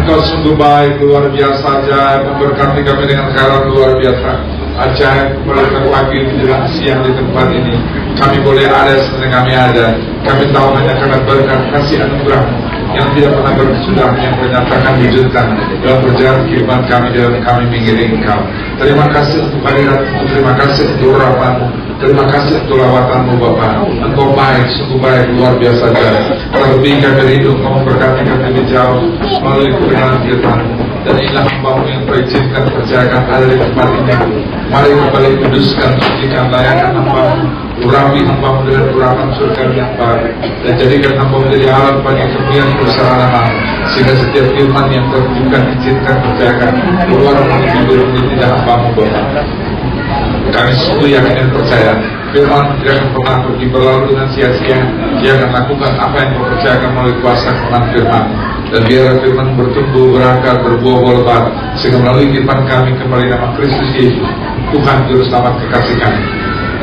Engkau sungguh baik, luar biasa, ajaib, memberkati kami dengan khairat luar biasa, ajaib. Mulai pagi menjelang siang di tempat ini, kami boleh ada seperti kami ada. Kami tahu hanya karena berkat kasih anugerah-Mu yang tidak pernah berkesudahan, yang menyatakan wujudkan dalam perjalanan kehidupan kami dalam kami mengiring Engkau. Terima kasih untuk hadirat-Mu, terima kasih untuk rahmat-Mu, terima kasih untuk lawatan-Mu Bapa. Engkau baik, sungguh baik, luar biasa ajaib. Terlebih kami rindu Engkau memberkati kami lebih jauh melalui kebenaran firman-Mu. Dan inilah hamba-Mu yang berizinkan percayakan ada di tempat ini. Mari kembali kuduskan, sucikan, layakan hamba-Mu, urapi hamba-Mu dengan urapan surga yang baru, dan jadikan hamba menjadi alat bagi kemuliaan besar nama, sehingga setiap firman yang terbuka izinkan percayakan keluar melalui bibir lidah hamba-Mu Bapa. Kami sungguh yakin dan percaya firman tidak akan pernah pergi berlalu dengan sia-sia. Dia akan lakukan apa yang Kau percayakan melalui kuasa kemenangan firman. Dan biar firman bertumbuh, berakar, berbuah lebat, sehingga melalui kehidupan kami kembali nama Kristus Yesus, Tuhan Juru Selamat kekasih kami,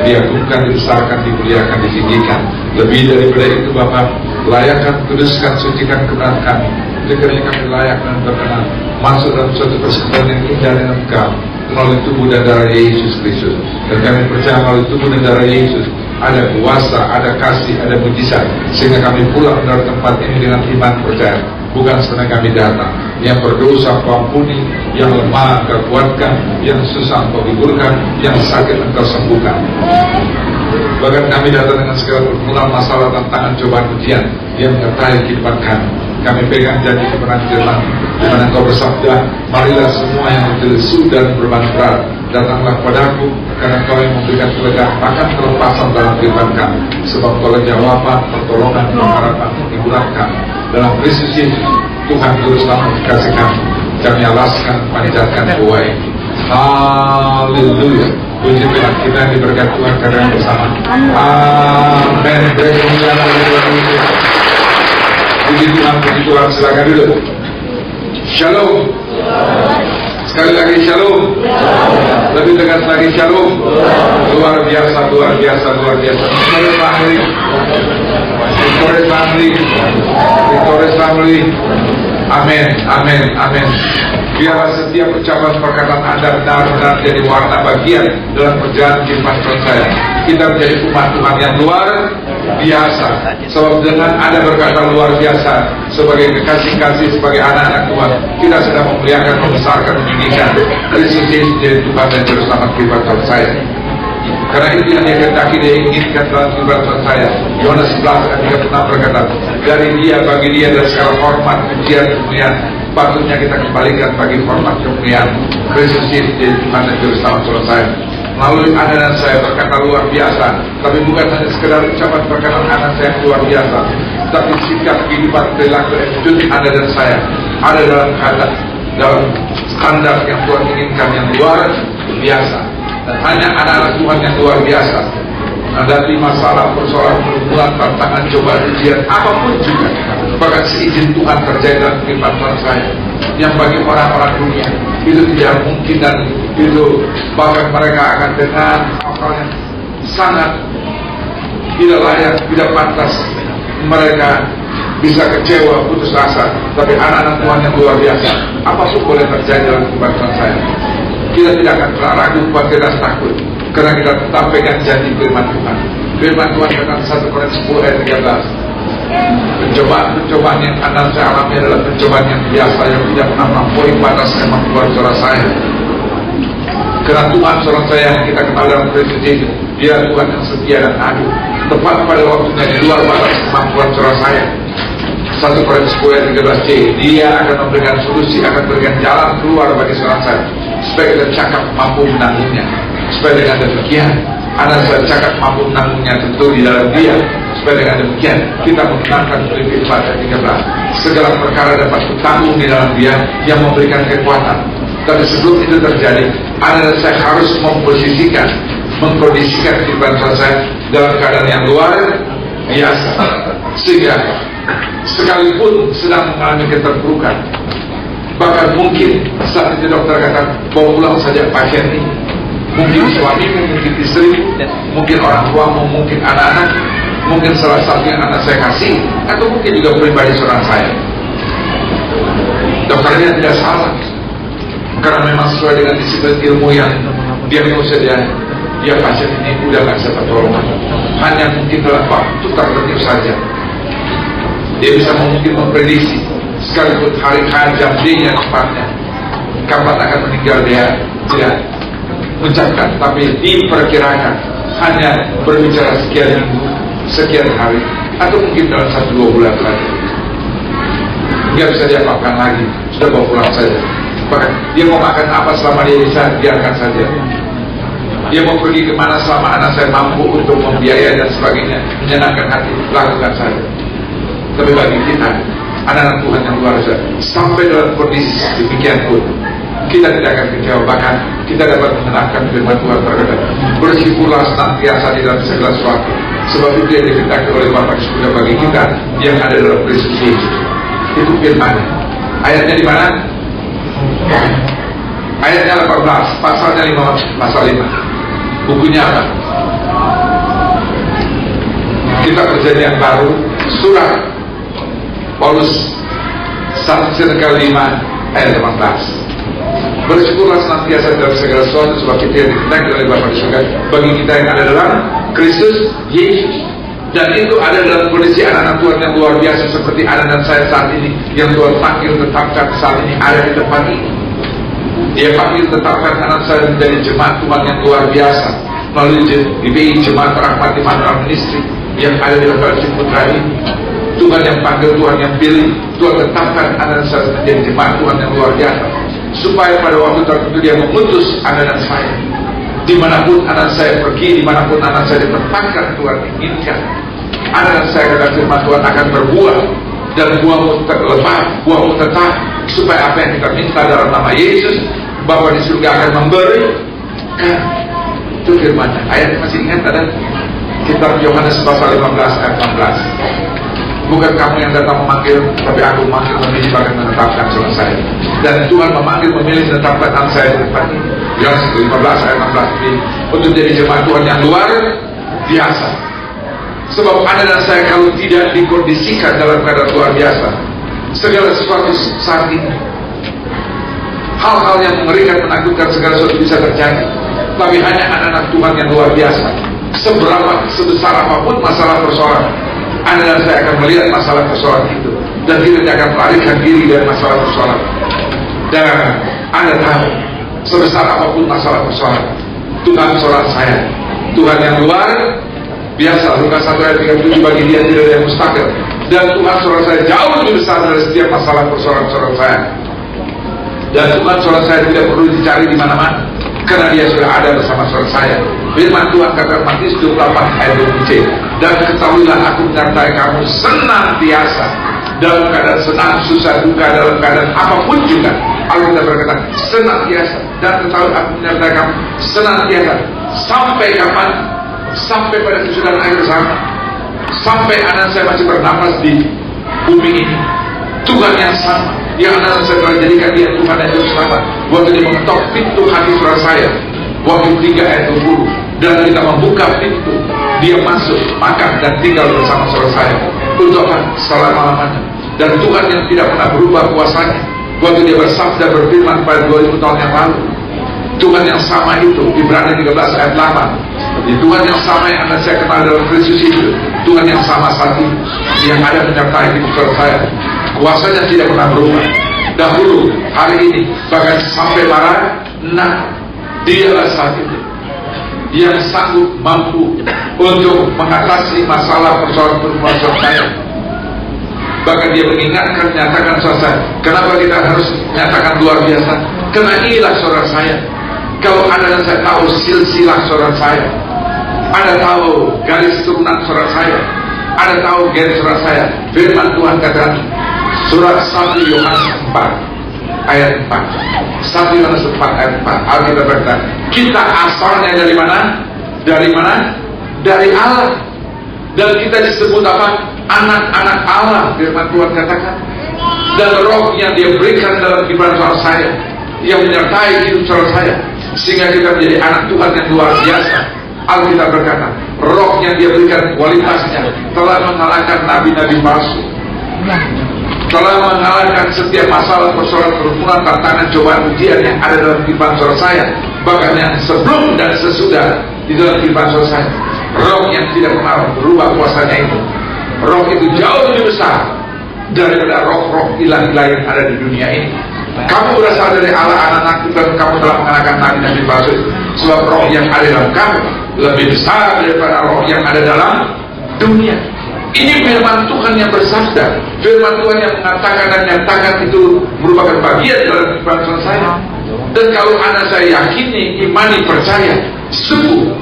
diagungkan, dibesarkan, dimuliakan, ditinggikan. Lebih daripada itu Bapa, layakkan, kuduskan, sucikan kebenaran kami, sekiranya kami layak dan berkenan masuk dalam suatu persekutuan yang indah dengan Engkau melalui tubuh dan darah Yesus Kristus. Dan kami percaya melalui tubuh dan darah Yesus ada kuasa, ada kasih, ada mujizat, sehingga kami pulang dari tempat ini dengan iman percaya. Bukan senang kami datang, yang berdosa Kau ampuni, yang lemah Kau kuatkan, yang susah Kau hiburkan, yang sakit Engkau sembuhkan. Bahkan kami datang dengan segala pergumulan, masalah, tantangan, cobaan, ujian yang menyertai kehidupan kami. Kami pegang janji kebenaran firman, di mana Kau bersabda, marilah semua yang lesu dan beban berat, datanglah padaku, karena Kau yang memberikan kelegaan, bahkan kelepasan dalam kehidupan kami. Sebab Kau jawaban, pertolongan, pengharapan, hiburan kami. Dalam Kristus Yesus, Tuhan Juru Selamat kasih kami. Kami alaskan, panjatkan doa ini. Haleluya. Puji Tuhan, kita diberkati Tuhan karena bersama. Amin. Puji Tuhan, silakan dulu. Shalom. Sekali lagi shalom. Lebih tegas lagi shalom. Luar biasa, luar biasa, luar biasa. Victorious family, Victorious family. Amin, amin, amin. Biarlah setiap ucapan perkataan Anda benar-benar jadi warna bagian dalam perjalanan kehidupan saya. Kita menjadi umat Tuhan yang luar biasa. Sebab dengan Anda berkata luar biasa sebagai kekasih-kasih, sebagai anak-anak Tuhan, kita sedang memuliakan, membesarkan, meninggikan Kristus Yesus jadi Tuhan dan Juru Selamat kehidupan saya. Karena itu yang Dia kehendaki, Dia inginkan dalam kehidupan saya. Yohanes 11 ayat 36 berkata, dari Dia, bagi Dia, dan segala hormat, pujian, kemuliaan patutnya kita kembalikan bagi hormat kemuliaan Kristus Yesus jadi Tuhan dan Juru Selamat saya. Melalui Anda dan saya berkata luar biasa, tapi bukan hanya sekedar ucapan perkataan Anda saya yang luar biasa, tapi sikap kehidupan, perilaku, attitude Anda dan saya ada dalam kata, dalam standar yang Tuhan inginkan yang luar biasa. Dan hanya anak-anak Tuhan yang luar biasa menghadapi masalah, persoalan, pergumulan, tantangan, cobaan, ujian, apapun juga, bahkan seizin Tuhan terjadi dalam kehidupan Tuhan saya, yang bagi orang-orang dunia itu tidak mungkin, dan itu bahkan mereka akan dengan hal yang sangat tidak layak, tidak pantas, mereka bisa kecewa, putus asa. Tapi anak-anak Tuhan yang luar biasa, apapun boleh terjadi dalam kehidupan Tuhan saya, kita tidak akan pernah ragu, khawatir dan takut, karena kita tetap pegang janji firman Tuhan. Firman Tuhan kata 1 Korintus 10 ayat 13, pencobaan yang Anda saya alami adalah pencobaan yang biasa, yang tidak pernah melampaui batas kemampuan saudara saya. Karena Tuhan saudara saya yang kita kenal dalam Kristus Yesus, Dia Tuhan yang setia dan adil, tepat pada waktunya di luar batas kemampuan saudara saya. 1 Korintus 10 ayat 13c, Dia akan memberikan solusi, akan memberikan jalan keluar bagi saudara saya, supaya kita cakap mampu menanggungnya. Supaya dengan demikian Anda saya cakap mampu menanggungnya tentu di dalam Dia. Supaya dengan demikian kita mengenangkan Filipi 4 ayat 13, segala perkara dapat ditanggung di dalam Dia yang memberikan kekuatan. Tapi sebelum itu terjadi, Anda dan saya harus memposisikan, mengkondisikan kehidupan saya dalam keadaan yang luar biasa, sehingga sekalipun sedang mengalami keterpurukan, bahkan mungkin saat itu dokter kata bawa pulang saja pasien ini, mungkin suamimu, mungkin istri, mungkin orang tuamu, mungkin anak-anak, mungkin salah satu yang anak saya kasih, atau mungkin juga pribadi seorang saya. Dokternya tidak salah, karena memang sesuai dengan disiplin ilmu yang diagnosa dia pasien ini udah nggak bisa pertolongan. Hanya mungkin dalam waktu tertentu saja dia bisa mungkin memprediksi sekalipun hari jam D-nya tempatnya kapan akan meninggal dia tidak mengucapkan, tapi diperkirakan hanya berbicara sekian minggu, sekian hari, atau mungkin dalam 1-2 bulan lagi nggak bisa diapa-apakan lagi, sudah bawa pulang saja. Bahkan dia mau makan apa selama dia bisa, biarkan saja. Dia mau pergi kemana selama anak saya mampu untuk membiayai dan sebagainya, menyenangkan hati, lakukan saja. Tapi bagi kita, anak-anak Tuhan yang luar biasa, sampai dalam kondisi demikian pun kita tidak akan kecewa. Bahkan kita dapat mengenalkan firman Tuhan berkata, bersyukurlah senantiasa di dalam segala sesuatu, sebab itu yang dikatakan oleh Bapa di surga bagi kita yang ada dalam Kristus Yesus. Itu firman. Ayatnya di mana? Ayatnya 18, pasalnya 5, pasal 5. Bukunya apa? Kita Perjanjian Baru, surat Paulus 1 kali 5 ayat 18. Bersyukurlah senantiasa dalam segala sesuatu, sebab kita yang dikatakan oleh Bapa di surga bagi kita yang ada dalam Kristus Yesus. Dan itu ada dalam kondisi anak-anak Tuhan yang luar biasa seperti anak dan saya saat ini, yang Tuhan panggil tetapkan saat ini ada di depan ini. Dia panggil tetapkan anak saya menjadi jemaat Tuhan yang luar biasa melalui GBI, Jemaat Rahmat Immanuel Ministry yang ada di lokasi Putra ini. Tuhan yang panggil, Tuhan yang pilih, Tuhan tetapkan anak saya menjadi jemaat Tuhan yang luar biasa, supaya pada waktu tertentu dia mengutus anak dan saya. Dimanapun anak saya pergi, dimanapun anak saya ditempatkan, Tuhan inginkan anak saya, kata firman Tuhan, akan berbuah, dan buahmu lebat, buahmu tetap, supaya apa yang kita minta dalam nama Yesus, Bapa di surga akan memberi. Itu firman-Nya. Ayat masih ingat ada? Kitab Yohanes pasal 15 ayat 16. Bukan kamu yang datang memanggil, tapi aku memanggil, memilih, bahkan menetapkan selesai. Dan Tuhan memanggil, memilih, menetapkan anak saya di depan ini. Yohanes 15 ayat 16 ini untuk jadi jemaat Tuhan yang luar biasa. Sebab anak dan saya kalau tidak dikondisikan dalam keadaan luar biasa, segala sesuatu saat ini, hal-hal yang mengerikan, menakutkan, segala sesuatu bisa terjadi. Tapi hanya anak-anak Tuhan yang luar biasa, sebesar apapun masalah persoalan, anak dan saya akan melihat masalah persoalan itu, dan tidak akan melarikan diri dari masalah persoalan. Dan Anda tahu, sebesar apapun masalah persoalan, Tuhan seorang saya, Tuhan yang luar biasa. Lukas 1 ayat 37, bagi dia tidak ada yang mustahil, dan Tuhan seorang saya jauh lebih besar dari setiap masalah persoalan seorang saya. Dan Tuhan seorang saya tidak perlu dicari di mana-mana, karena dia sudah ada bersama seorang saya. Firman Tuhan kata Matius 24 ayat 20c, dan ketahuilah aku menyertai kamu senantiasa, dalam keadaan senang, susah, duka, dalam keadaan apapun juga. Alkitab berkata senantiasa, dan ketahui aku menyertai kamu senantiasa. Sampai kapan? Sampai pada kesudahan akhir zaman, sampai anak saya masih bernapas di bumi ini. Tuhan yang sama, yang anak saya telah jadikan dia Tuhan yang terus selamat. Waktu dia mengetok pintu hati saudara saya, Wahyu 3 ayat 20, dan kita membuka pintu, dia masuk, makan dan tinggal bersama saudara saya untuk selama-lamanya. Dan Tuhan yang tidak pernah berubah kuasanya, waktu dia bersabda berfirman pada 2000 tahun yang lalu, Tuhan yang sama itu, Ibrani 13 ayat 8, di Tuhan yang sama yang anda saya kenal dalam Kristus itu, Tuhan yang sama saat ini, yang ada menyertai hidup saya. Kuasanya tidak pernah berubah, dahulu, hari ini, bahkan sampai para dialah saat itu yang sanggup mampu untuk mengatasi masalah persoalan saya. Bahkan dia mengingatkan, menyatakan saudara, kenapa kita harus menyatakan luar biasa? Karena inilah saudara saya. Kalau anda dan saya tahu silsilah saudara saya, anda tahu garis turunan saudara saya, anda tahu garis saudara saya, firman Tuhan katakan surat 1 Yohanes 4 ayat 4, 1 Yohanes 4 ayat 4, Alkitab berkata, kita asalnya dari mana? Dari mana? Dari Allah. Dan kita disebut apa? Anak-anak Allah, firman Tuhan katakan. Dan rohnya dia berikan dalam kehidupan saudara saya, yang menyertai hidup saudara saya, sehingga kita menjadi anak Tuhan yang luar biasa. Alkitab berkata, rohnya dia berikan, kualitasnya telah mengalahkan nabi-nabi palsu. telah mengalahkan setiap masalah, persoalan, kerumunan, tantangan, cobaan, ujian yang ada dalam kehidupan saudara saya, bahkan yang sebelum dan sesudah di dalam kehidupan saudara saya. Roh yang tidak pernah berubah kuasanya itu, roh itu jauh lebih besar daripada roh-roh ilah-ilah yang ada di dunia ini. Kamu berasal dari Allah, anak-anak, dan kamu telah mengalahkan nabi-nabi palsu, sebab roh yang ada dalam kamu lebih besar daripada roh yang ada dalam dunia. Ini firman Tuhan yang bersabda, firman Tuhan yang mengatakan dan nyatakan itu merupakan bagian dalam kehidupan saya. Dan kalau anak saya yakini, imani, percaya, sungguh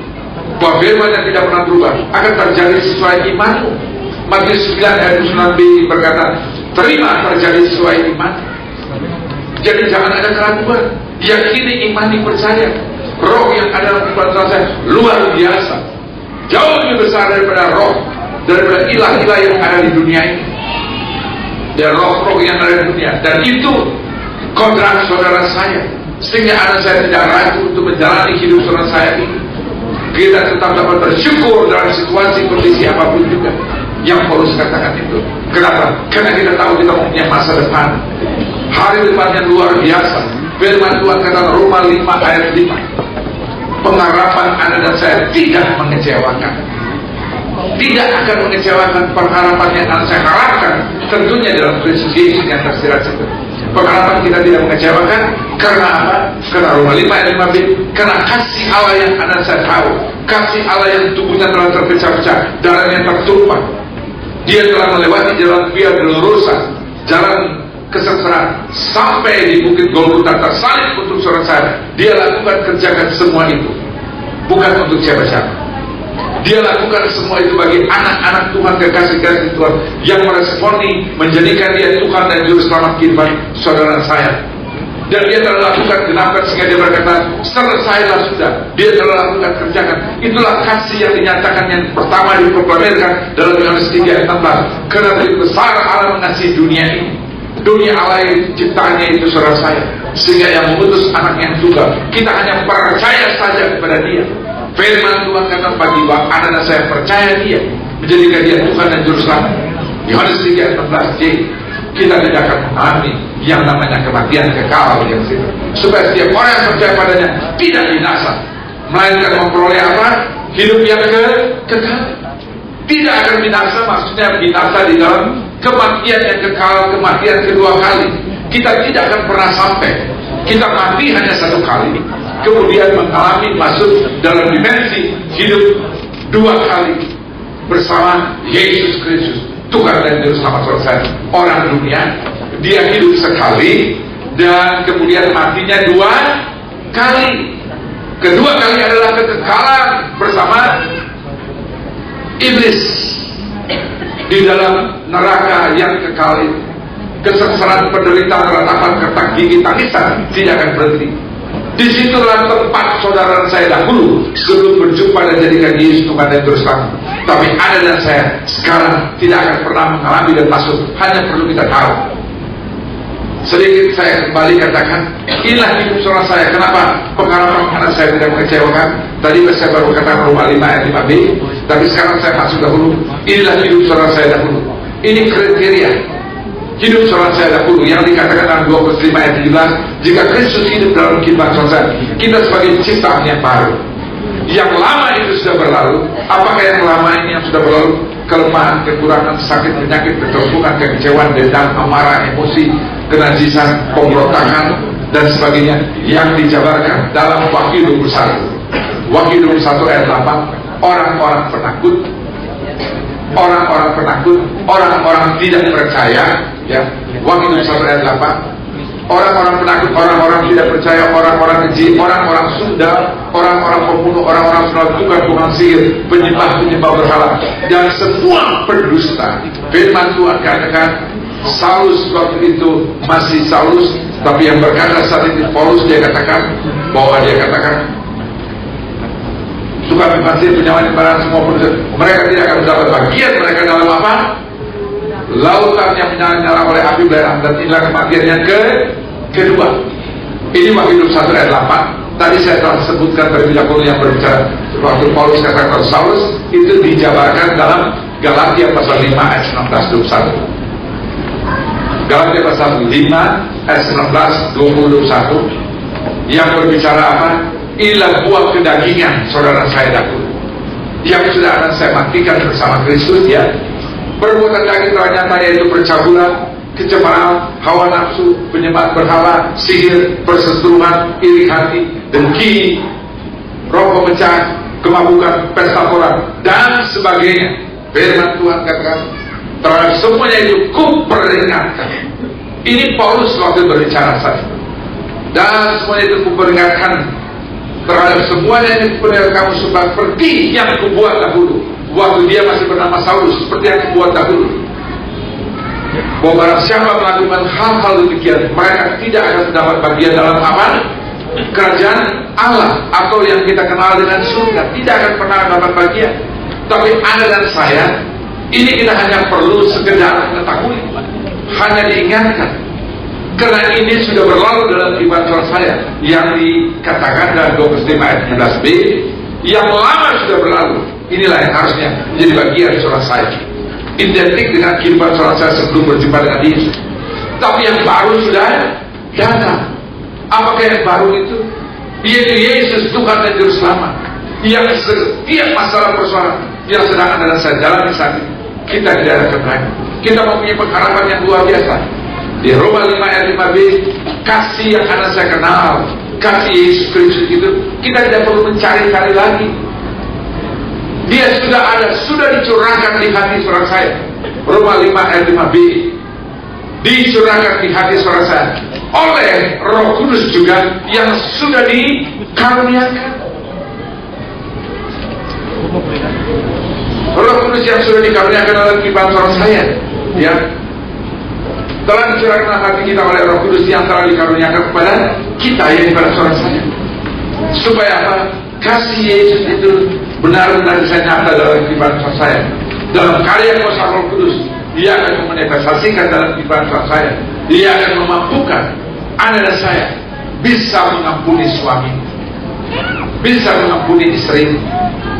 bahwa firman yang tidak pernah berubah akan terjadi sesuai imanmu. Matius 9 ayat 9b berkata, terima terjadi sesuai iman. Jadi jangan ada keraguan, yakini, imani, percaya. Roh yang ada dalam kehidupan saya luar biasa, jauh lebih besar daripada roh, daripada ilah-ilah yang ada di dunia ini, dan roh-roh yang ada di dunia. Dan itu kontrak saudara saya, sehingga anak saya tidak ragu untuk menjalani hidup saudara saya ini. Kita tetap dapat bersyukur dalam situasi kondisi apapun juga. Yang Paulus katakan itu. Kenapa? Karena kita tahu kita mempunyai masa depan. Hari depannya luar biasa. Firman Tuhan kata Roma 5 ayat 5. Pengharapan Anda dan saya tidak mengecewakan. Tidak akan mengecewakan pengharapan yang akan saya harapkan, tentunya dalam Kristus Yesus yang tersirat itu. Pengharapan kita tidak mengecewakan. Karena apa? Karena Roma 5 ayat 5b. Karena kasih Allah yang Anda saya tahu, kasih Allah yang tubuhnya telah terpecah-pecah, darahnya tertumpah. Dia telah melewati jalan via dolorosa, jalan kesengsaraan, sampai di bukit Golgota tersalib untuk saudara saya. Dia lakukan, kerjakan semua itu bukan untuk siapa-siapa. Dia lakukan semua itu bagi anak-anak Tuhan, kekasih-kekasih Tuhan yang meresponi, menjadikan dia Tuhan dan Juru Selamat kehidupan saudara saya. Dan dia telah lakukan, kenapa? Sehingga dia berkata, selesailah sudah. Dia telah lakukan, kerjakan. Itulah kasih yang dinyatakan yang pertama diproklamirkan dalam Yohanes 3 ayat 16. Karena begitu besar Allah mengasihi dunia ini, dunia Allah yang ciptaannya itu saudara saya, sehingga yang mengutus anak yang tunggal. Kita hanya percaya saja kepada dia. Firman Tuhan kata bagi anak saya percaya dia, menjadikan dia Tuhan dan Juru Selamat. Yohanes 3 ayat 14c. Kita tidak akan mengalami yang namanya kematian kekal yang situ. Supaya setiap orang yang percaya padanya tidak binasa, melainkan memperoleh apa? Hidup yang kekal. Tidak akan binasa, maksudnya binasa di dalam kematian yang kekal, kematian kedua kali. Kita tidak akan pernah sampai. Kita mati hanya satu kali, kemudian mengalami masuk dalam dimensi hidup dua kali bersama Yesus Kristus, Tuhan dan Juru Selamat selesai. Orang dunia, dia hidup sekali dan kemudian matinya dua kali. Kedua kali adalah kekekalan bersama iblis di dalam neraka yang kekal itu. Kesengsaraan, penderitaan, ratapan, ketak gigi, tangisan tidak akan berhenti. Disitulah tempat saudara saya dahulu sebelum berjumpa dan jadikan Yesus Tuhan dan Juru Selamat. Tapi Anda dan saya sekarang tidak akan pernah mengalami dan masuk. Hanya perlu kita tahu. Sedikit saya kembali katakan, inilah hidup saudara saya. Kenapa? Pengharapan anak saya tidak mengecewakan. Tadi saya baru katakan Roma 5 ayat 5b. Tapi sekarang saya masuk dahulu. Inilah hidup saudara saya dahulu. Ini kriteria hidup saudara saya dahulu yang dikatakan dalam 25 ayat 17. Jika Kristus hidup dalam kehidupan saudara, kita sebagai ciptaan yang baru. Yang lama itu sudah berlalu. Apakah yang lama ini yang sudah berlalu? Kelemahan, kekurangan, sakit, penyakit, keterpurukan, kekecewaan, dendam, amarah, emosi, kenajisan, pemberontakan dan sebagainya yang dijabarkan dalam Wahyu 21. Wahyu 21 ayat 8. Orang-orang penakut, orang-orang penakut, orang-orang tidak percaya, ya. Wahyu 21 ayat 8. Orang-orang penakut, orang-orang tidak percaya, orang-orang keji, orang-orang sundal, orang-orang pembunuh, orang-orang tukang sihir, penyembah-penyembah berhala, dan semua pendusta. Firman Tuhan katakan, Saulus waktu itu masih Saulus, tapi yang berkata saat itu Paulus, dia katakan bahwa dia katakan tukang sihir, penyembah semua pendusta, mereka tidak akan mendapat bagian mereka dalam apa? Lautan yang menyala-nyala oleh api belerang, dan inilah kematian yang kedua. Ini Wahyu 21 ayat 8. Tadi saya telah sebutkan terlebih dahulu yang berbicara waktu Paulus katakan Saulus, itu dijabarkan dalam Galatia pasal 5 ayat 19-21. Galatia pasal 5 ayat 19, 20, 21 yang berbicara apa? Inilah buah kedagingan saudara saya dahulu yang sudah akan saya matikan bersama Kristus, ya. Perbuatan daging ternyata yaitu percabulan, kecemaran, hawa nafsu, penyembah berhala, sihir, perseteruan, iri hati, dengki, roh pemecah, kemabukan, pesta pora, dan sebagainya. Firman Tuhan katakan, terhadap semuanya itu kuperingatkan. Ini Paulus waktu berbicara saja. Dan semuanya itu kuperingatkan terhadap semuanya yang kuperingatkan kamu seperti yang kubuat dahulu. Waktu dia masih bernama Saulus, seperti yang kubuat dahulu. Bahwa barang siapa melakukan hal-hal demikian, mereka tidak akan mendapat bagian dalam apa? Kerajaan Allah, atau yang kita kenal dengan surga. Tidak akan pernah dapat bagian. Tapi Anda dan saya, ini kita hanya perlu sekedar mengetahui, hanya diingatkan. Karena ini sudah berlalu dalam iman saudara saya, yang dikatakan dalam 25 ayat 16b, yang lama sudah berlalu. Inilah yang harusnya menjadi bagian saudara saya, identik dengan kehidupan saudara saya sebelum berjumpa dengan Yesus. Tapi yang baru sudah datang. Apakah yang baru itu? Yaitu Yesus, Tuhan dan Juru Selamat, yang setiap masalah persoalan yang sedang Anda dan saya jalani saat ini, kita tidak ada keberanian. Kita mempunyai pengharapan yang luar biasa. Di Roma 5 ayat 5b, kasih yang Anda saya kenal, kasih Yesus Kristus itu, kita tidak perlu mencari-cari lagi. Dia sudah ada, sudah dicurahkan di hati saudara saya. Roma 5 ayat 5b, dicurahkan di hati saudara saya oleh Roh Kudus juga yang sudah dikaruniakan. Roh Kudus yang sudah dikaruniakan oleh kehidupan saudara saya, ya, telah dicurahkan hati kita oleh Roh Kudus yang telah dikaruniakan kepada kita, ya, kepada saudara saya. Supaya apa? Kasih Yesus itu benar-benar bisa nyata dalam kehidupan saudara saya. Dalam karya kuasa Roh Kudus, Dia akan memanifestasikan dalam kehidupan saudara saya. Dia akan memampukan Anda dan saya bisa mengampuni suami, bisa mengampuni istri,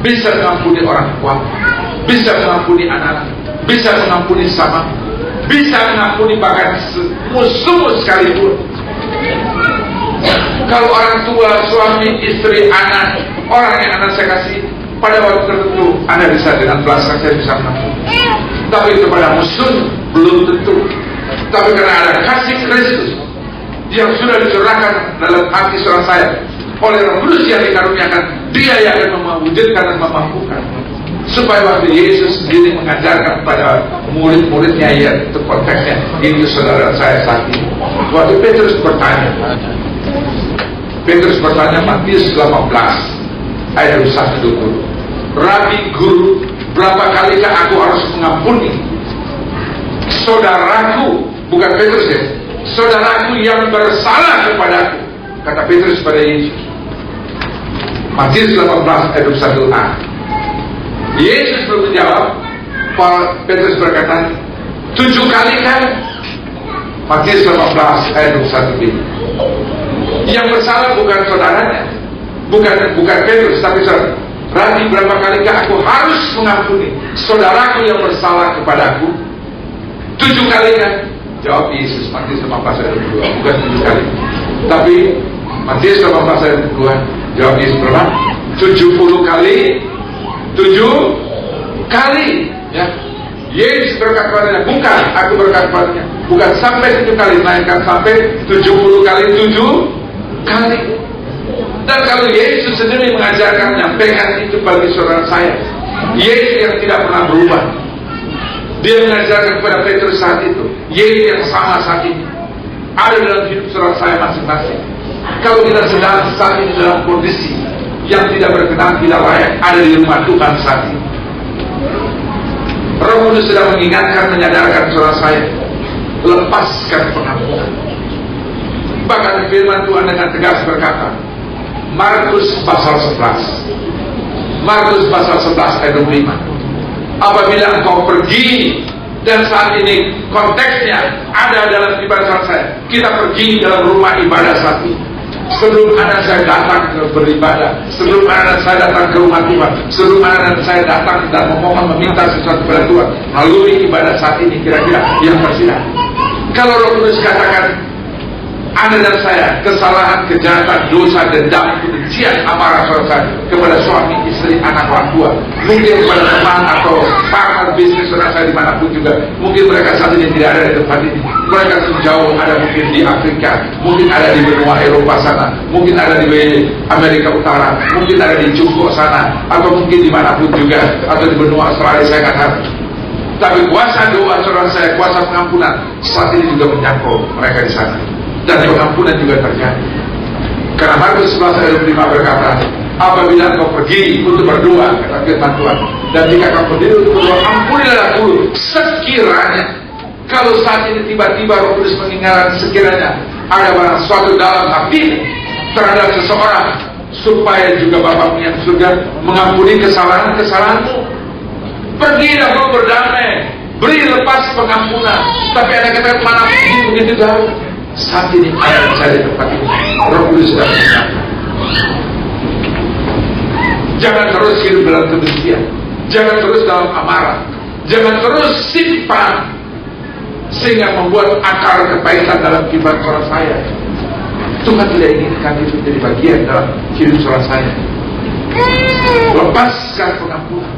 bisa mengampuni orang tua, bisa mengampuni anak, bisa mengampuni sama, bisa mengampuni bahkan musuh sekalipun. Kalau orang tua, suami, istri, anak, orang yang Anda saya kasih, pada waktu tertentu Anda bisa dengan belas kasihan bisa mengampuni. Tapi kepada musuh belum tentu. Tapi karena ada kasih Kristus yang sudah dicurahkan dalam hati saudara saya oleh Roh Kudus yang dikaruniakan, Dia yang akan mewujudkan dan memampukan. Supaya waktu Yesus sendiri mengajarkan pada murid-muridnya, ya, itu konteksnya, itu saudara saya saat ini. Waktu Petrus bertanya Matius 18 ayat 21-20, Rabi, Guru, berapa kalikah aku harus mengampuni saudaraku, bukan Petrus, ya, saudaraku yang bersalah kepadaku, kata Petrus pada Yesus. Matius 18 ayat 21a. Yesus belum menjawab, Petrus berkata, 7 kali kan? Matius 18 ayat 21b. Yang bersalah bukan saudaranya, bukan Petrus, tapi saudara. Rabi, berapa kalikah aku harus mengampuni saudaraku yang bersalah kepadaku? 7 kali kan? Jawab Yesus, Matius 18 ayat 22, bukan 7 kali. Tapi Matius 18 ayat 22, jawab Yesus berapa? 70 kali 7 kali, ya. Yesus berkata kepadanya, bukan, aku berkata kepadanya, bukan sampai 7 kali, melainkan sampai 70 kali 7 kali. Dan kalau Yesus sendiri mengajarkan, menyampaikan itu bagi saudara saya, Yesus yang tidak pernah berubah, Dia mengajarkan kepada Petrus saat itu, Yesus yang sama saat ini ada dalam hidup saudara saya masing-masing. Kalau kita sedang saat ini dalam kondisi yang tidak berkenan, tidak layak, ada di rumah Tuhan saat ini, Roh Kudus sedang mengingatkan, menyadarkan saudara saya, lepaskan pengampunan. Bahkan firman Tuhan dengan tegas berkata, Markus pasal 11 ayat 25, apabila engkau pergi, dan saat ini konteksnya ada dalam ibadah saya, kita pergi dalam rumah ibadah saat ini. Sebelum anak saya datang ke beribadah, sebelum anak saya datang ke rumah Tuhan, sebelum anak saya datang dan memohon meminta sesuatu kepada Tuhan melalui ibadah saat ini, kira-kira yang tersirat, Kalau Roh Kudus katakan Anda dan saya, kesalahan, kejahatan, dosa, dendam, kebencian, amarah, saudara kepada suami, istri, anak, orang tua, mungkin kepada teman atau partner bisnis saudara saya dimanapun juga, mungkin mereka saat ini tidak ada di tempat ini, mereka sejauh, ada mungkin di Afrika, mungkin ada di benua Eropa sana, mungkin ada di Amerika Utara, mungkin ada di Cungkok sana, atau mungkin dimanapun juga, atau di benua Australia saya katakan. Tapi kuasa doa saudara saya, kuasa pengampunan saat ini juga menjangkau mereka di sana. Dan pengampunan juga terjadi. Karena Markus 11 ayat 5 berkata, apabila kau pergi untuk berdoa, kata firman Tuhan, dan jika kau berdiri untuk berdoa, ampunilah dulu sekiranya. Kalau saat ini tiba-tiba Roh Kudus mengingatkan sekiranya ada barang suatu dalam hati terhadap seseorang, supaya juga Bapakmu yang surga mengampuni kesalahan-kesalahanmu. Pergi dahulu berdamai, beri lepas pengampunan. Tapi ada kata mana begitu jauh. Saat ini ada saya di tempat ini, Roh Kudus sedang mengingatkan. Jangan terus hidup dalam kebencian, jangan terus dalam amarah, jangan terus simpan sehingga membuat akar kepahitan dalam kehidupan saudara saya. Tuhan tidak inginkan itu menjadi bagian dalam hidup saudara saya. Lepaskan pengampunan,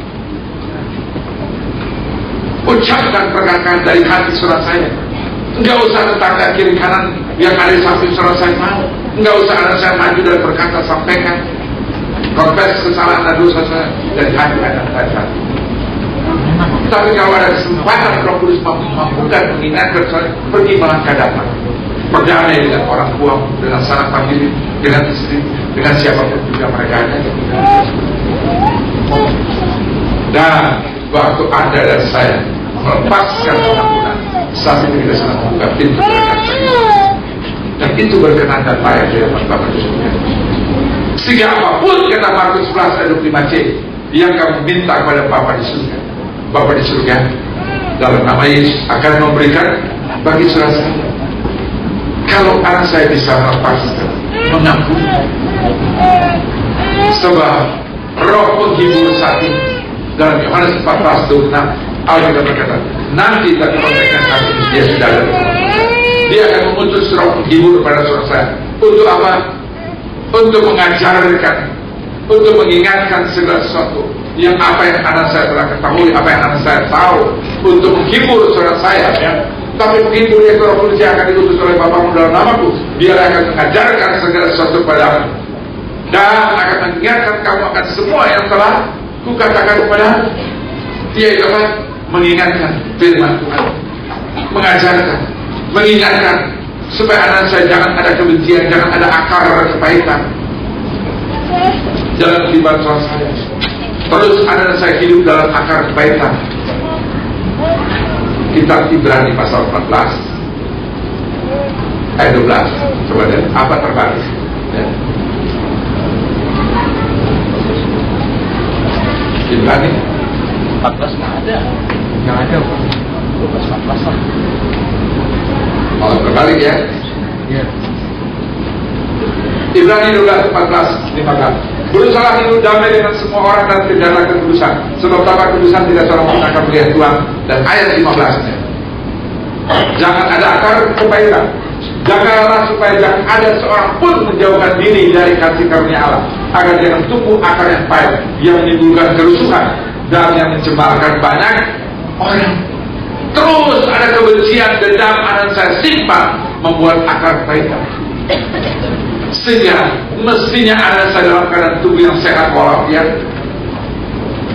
ucapkan perkataan dari hati saudara saya. Enggak usah tetangga kiri kanan yang ada di samping saudara saya mau. Enggak usah anak saya maju dan berkata, sampaikan confess kesalahan dan dosa saya dari hati anak saya. Tapi kalau ada kesempatan Roh Kudus mampukan mengingatkan saya, pergi melangkah datang, berdamai dengan orang tua, dengan sanak famili, dengan istri, dengan siapapun juga mereka ada. Dan waktu Anda dan saya melepaskan pengampunan, saat ini kita sedang membuka pintu berkat saya. Dan itu berkenan dan layak di hadapan Bapa di surga. Sehingga apapun kata Markus 11 ayat 25c yang kamu minta kepada Bapa di surga, Bapa di surga dalam nama Yesus akan memberikan bagi saudara saya. Kalau anak saya bisa melepaskan, mengampuni, sebab Roh penghibur saat ini dalam Yohanes 14:26 Alkitab berkata, nanti tapi mereka saat ini dia sudah ada. Dia akan mengutus Roh penghibur kepada saudara saya. Untuk apa? Untuk mengajarkan, untuk mengingatkan segala sesuatu yang apa yang anak saya telah ketahui, apa yang anak saya tahu, untuk menghibur saudara saya. Ya. Tapi penghibur yang Roh Kudus akan diutus oleh Bapakmu dalam namaku, dia akan mengajarkan segala sesuatu padamu dan akan mengingatkan kamu akan semua yang telah kukatakan kepadamu. Dia itu apa? Mengingatkan firman Tuhan, mengajarkan, mengingatkan supaya anak saya jangan ada kebencian, jangan ada akar kepahitan dalam kehidupan saya. Terus anak saya hidup dalam akar kepahitan. Kitab Ibrani pasal 14 ayat 12. Coba lihat apa terbalik. Ya. Ibrani 14 nggak ada. Yang ada 12-14 lah. Oh, terbalik ya. Iya. Ibrani 12:14-15. Berusaha hidup damai dengan semua orang dan kejarlah kekudusan, sebab tanpa kekudusan tidak seorang pun akan melihat Tuhan. Dan ayat 15-nya, jangan ada akar kepahitan, jagalah supaya jangan ada seorang pun menjauhkan diri dari kasih karunia Allah, agar jangan tumbuh akar yang pahit yang menimbulkan kerusuhan dan yang mencemarkan banyak orang. Terus ada kebencian, dendam, anak saya simpan membuat akar kepahitan. Sehingga mestinya anak saya dalam keadaan tubuh yang sehat walafiat,